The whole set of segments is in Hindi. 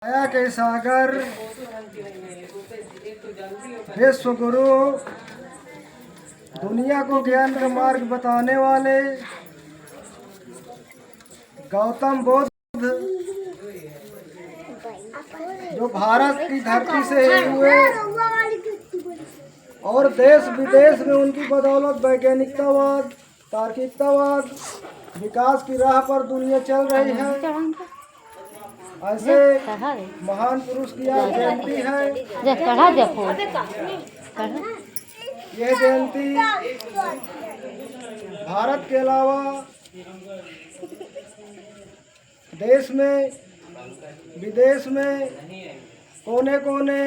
माया के सागर विश्व गुरु, दुनिया को ज्ञान का मार्ग बताने वाले गौतम बुद्ध, जो भारत की धरती से ही हुए और देश विदेश में उनकी बदौलत वैज्ञानिकतावाद, तार्किकतावाद, विकास की राह पर दुनिया चल रही है। ऐसे महान पुरुष की आज जयंती है। यह जयंती भारत के अलावा देश में, विदेश में, कोने कोने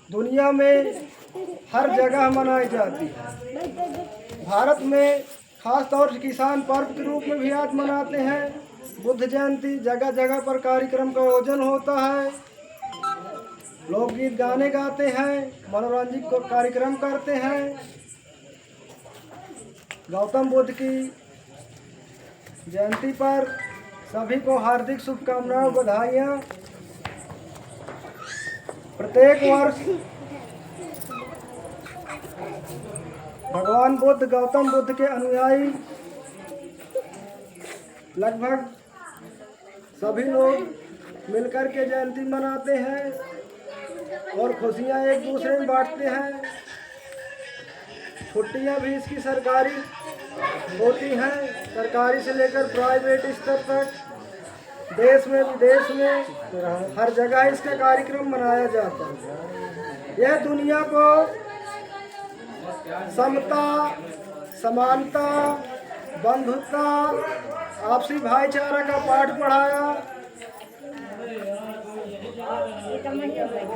दुनिया में हर जगह मनाई जाती है। भारत में खास तौर से किसान पर्व के रूप में भी आज मनाते हैं। बुद्ध जयंती जगह जगह पर कार्यक्रम का आयोजन होता है। लोकगीत गाने गाते हैं, मनोरंजन को कार्यक्रम करते हैं। गौतम बुद्ध की जयंती पर सभी को हार्दिक शुभकामनाएं, बधाइयाँ। प्रत्येक वर्ष भगवान बुद्ध, गौतम बुद्ध के अनुयायी लगभग सभी लोग मिलकर के जयंती मनाते हैं और खुशियां एक दूसरे में बांटते हैं। छुट्टियां भी इसकी सरकारी होती हैं, सरकारी से लेकर प्राइवेट स्तर तक, देश में विदेश में हर जगह इसका कार्यक्रम मनाया जाता है। यह दुनिया को समता, समानता, बंधुता, आपसी भाईचारा का पाठ पढ़ाया।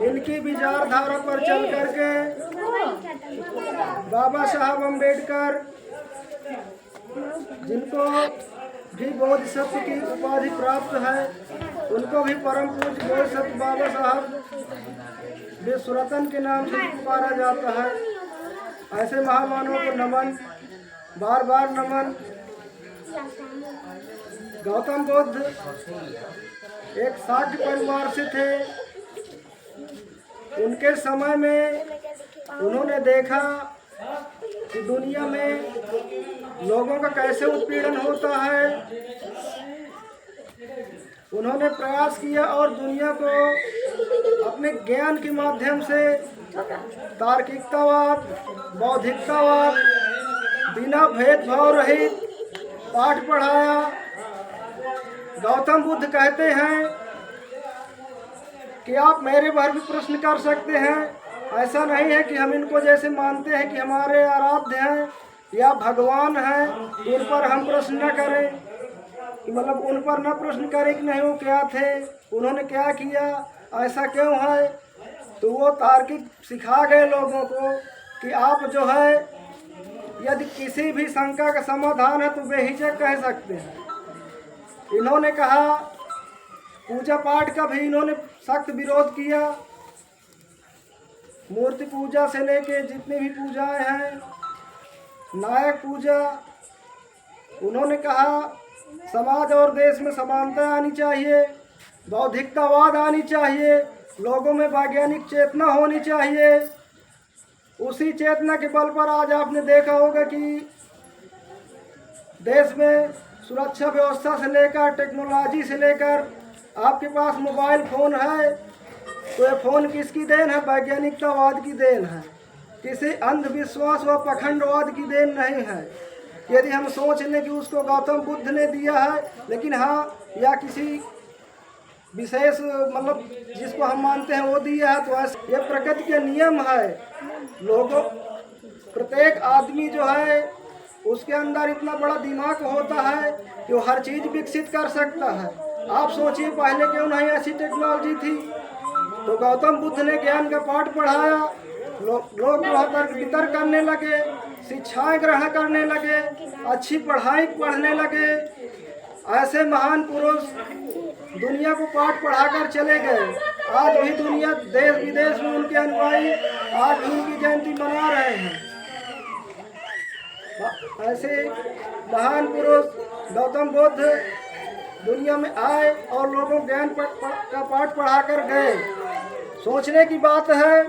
इनकी विचारधारा पर चल करके बाबा साहब अम्बेडकर, जिनको भी बोधिसत्व की उपाधि प्राप्त है, उनको भी परम पूज्य बोधिसत्व बाबा साहब विश्वरत्न के नाम से पुकारा जाता है। ऐसे महामानवों को नमन, बार बार नमन। गौतम बुद्ध एक शाक्य परिवार से थे। उनके समय में उन्होंने देखा कि दुनिया में लोगों का कैसे उत्पीड़न होता है। उन्होंने प्रयास किया और दुनिया को अपने ज्ञान के माध्यम से तार्किकतावाद, बौद्धिकतावाद, बिना भेदभाव रहित पाठ पढ़ाया। गौतम बुद्ध कहते हैं कि आप मेरे पर भी प्रश्न कर सकते हैं। ऐसा नहीं है कि हम इनको जैसे मानते हैं कि हमारे आराध्य हैं या भगवान हैं, उन पर हम प्रश्न न करें, मतलब उन पर न प्रश्न करें कि नहीं वो क्या थे, उन्होंने क्या किया, ऐसा क्यों है। तो वो तार्किक सिखा गए लोगों को कि आप जो है यदि किसी भी शंका का समाधान है तो बेहिचक कह सकते हैं। इन्होंने कहा, पूजा पाठ का भी इन्होंने सख्त विरोध किया। मूर्ति पूजा से लेके जितनी भी पूजाएं हैं, नायक पूजा, उन्होंने कहा समाज और देश में समानता आनी चाहिए, बौद्धिकतावाद आनी चाहिए, लोगों में वैज्ञानिक चेतना होनी चाहिए। उसी चेतना के बल पर आज आपने देखा होगा कि देश में सुरक्षा व्यवस्था से लेकर, टेक्नोलॉजी से लेकर, आपके पास मोबाइल फ़ोन है तो ये फ़ोन किसकी देन है? वैज्ञानिकतावाद की देन है, किसी अंधविश्वास व पखंडवाद की देन नहीं है। यदि हम सोच लें कि उसको गौतम बुद्ध ने दिया है, लेकिन हाँ, या किसी विशेष मतलब जिसको हम मानते हैं वो दिया है, तो ऐसे ये प्रकृति के नियम है। लोगों, प्रत्येक आदमी जो है उसके अंदर इतना बड़ा दिमाग होता है कि वो हर चीज़ विकसित कर सकता है। आप सोचिए पहले क्यों नहीं ऐसी टेक्नोलॉजी थी। तो गौतम बुद्ध ने ज्ञान का पाठ पढ़ाया, लोग तर्क वितर्क करने लगे, शिक्षाएं ग्रहण करने लगे, अच्छी पढ़ाई पढ़ने लगे। ऐसे महान पुरुष दुनिया को पाठ पढ़ाकर चले गए। आज भी दुनिया, देश विदेश में उनके अनुयायी आज उनकी जयंती मना रहे हैं। ऐसे महान पुरुष गौतम बुद्ध दुनिया में आए और लोगों को ज्ञान का पाठ पढ़ा कर गए। सोचने की बात है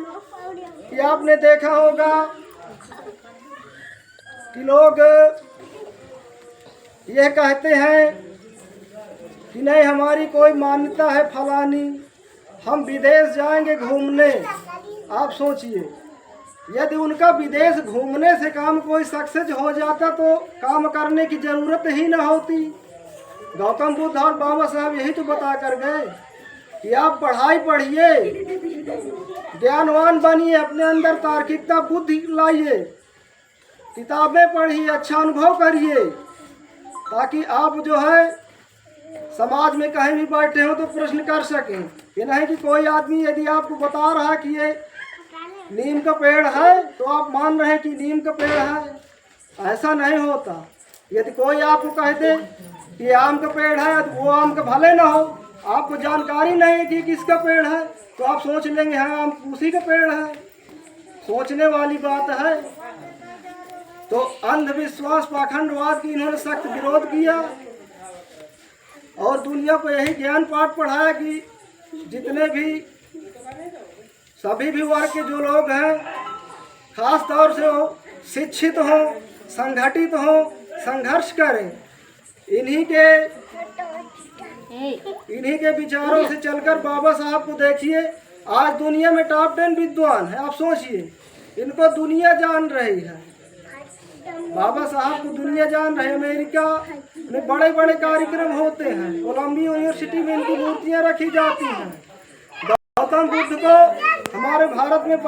कि आपने देखा होगा कि लोग यह कहते हैं कि नहीं हमारी कोई मान्यता है फलानी, हम विदेश जाएंगे घूमने। आप सोचिए, यदि उनका विदेश घूमने से काम कोई सक्सेस हो जाता तो काम करने की जरूरत ही न होती। गौतम बुद्ध और बाबा साहब यही तो बता कर गए कि आप पढ़ाई पढ़िए, ज्ञानवान बनिए, अपने अंदर तार्किकता बुद्धि लाइए, किताबें पढ़िए, अच्छा अनुभव करिए, ताकि आप जो है समाज में कहीं भी बैठे हो तो प्रश्न कर सकें। ये नहीं कि कोई आदमी यदि आपको बता रहा है कि ये नीम का पेड़ है तो आप मान रहे हैं कि नीम का पेड़ है, ऐसा नहीं होता। यदि कोई आपको कह दे कि आम का पेड़ है तो वो आम का भले ना हो, आपको जानकारी नहीं है कि किसका पेड़ है, तो आप सोच लेंगे हाँ आम उसी का पेड़ है। सोचने वाली बात है। तो अंधविश्वास पाखंडवाद की इन्होंने सख्त विरोध किया और दुनिया को यही ज्ञान पाठ पढ़ाया कि जितने भी सभी भी वर्ग के जो लोग हैं, खास तौर से हो शिक्षित हो, संगठित हो, संघर्ष करें। इन्हीं के विचारों से चलकर बाबा साहब को देखिए, आज दुनिया में टॉप 10 विद्वान है। आप सोचिए, इनको दुनिया जान रही है, बाबा साहब को दुनिया जान रही है। अमेरिका में बड़े बड़े कार्यक्रम होते हैं, कोलंबिया यूनिवर्सिटी में इनकी मूर्तियां रखी जाती हैं। गौतम बुद्ध को हमारे भारत में